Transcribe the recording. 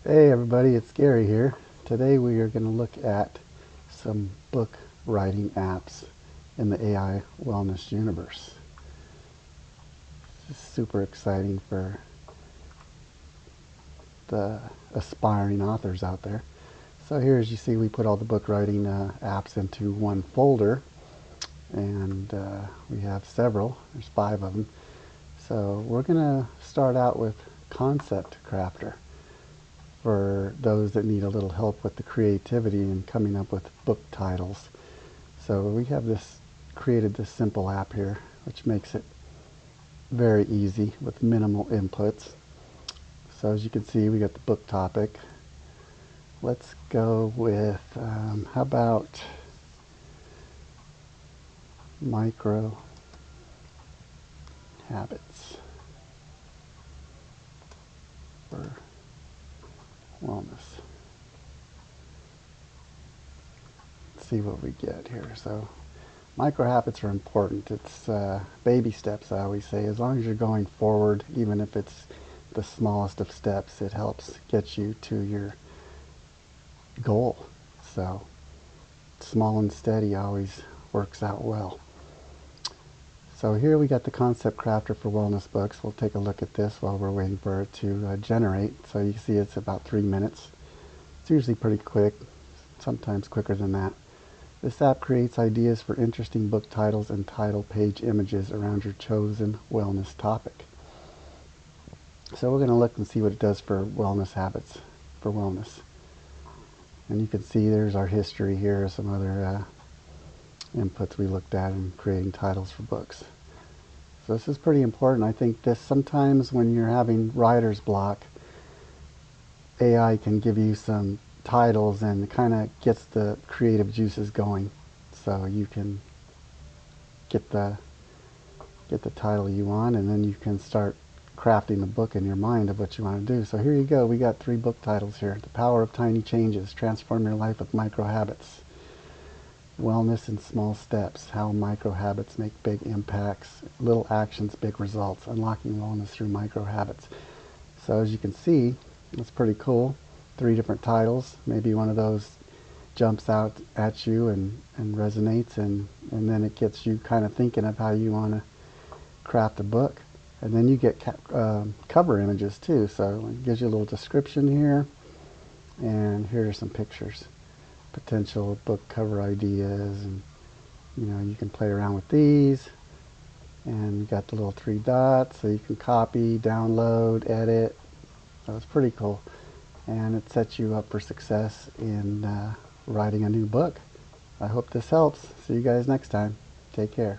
Hey everybody, it's Gary here. Today we are going to look at some book writing apps in the AI wellness universe. This is super exciting for the aspiring authors out there. So here, as you see, we put all the book writing apps into one folder, and we have several. There's 5 of them. So we're going to start out with Concept Crafter, for those that need a little help with the creativity and coming up with book titles. So we have created this simple app here, which makes it very easy with minimal inputs. So as you can see, we got the book topic. Let's go with, how about micro habits for wellness. Let's see what we get here. So micro habits are important. It's baby steps, I always say. As long as you're going forward, even if it's the smallest of steps, it helps get you to your goal. So small and steady always works out well. So here we got the Concept Crafter for wellness books. We'll take a look at this while we're waiting for it to generate. So you can see it's about 3 minutes. It's usually pretty quick, sometimes quicker than that. This app creates ideas for interesting book titles and title page images around your chosen wellness topic. So we're going to look and see what it does for wellness habits, for wellness. And you can see there's our history here, some other inputs we looked at in creating titles for books. So this is pretty important. I think this sometimes when you're having writer's block, AI can give you some titles and it kind of gets the creative juices going, so you can get the title you want, and then you can start crafting the book in your mind of what you want to do. So here you go. We got 3 book titles here. The Power of Tiny Changes, Transform Your Life with Micro Habits. Wellness in Small Steps, How Micro Habits Make Big Impacts. Little Actions, Big Results, Unlocking Wellness Through Micro Habits. So as you can see, it's pretty cool. 3 different titles. Maybe one of those jumps out at you and resonates, and then it gets you kind of thinking of how you want to craft a book. And then you get cover images too. So it gives you a little description here, and here are some pictures. Potential book cover ideas, and you can play around with these. And you got the little 3 dots, so you can copy, download, edit. So it's pretty cool, and it sets you up for success in writing a new book. I hope this helps. See you guys next time. Take care.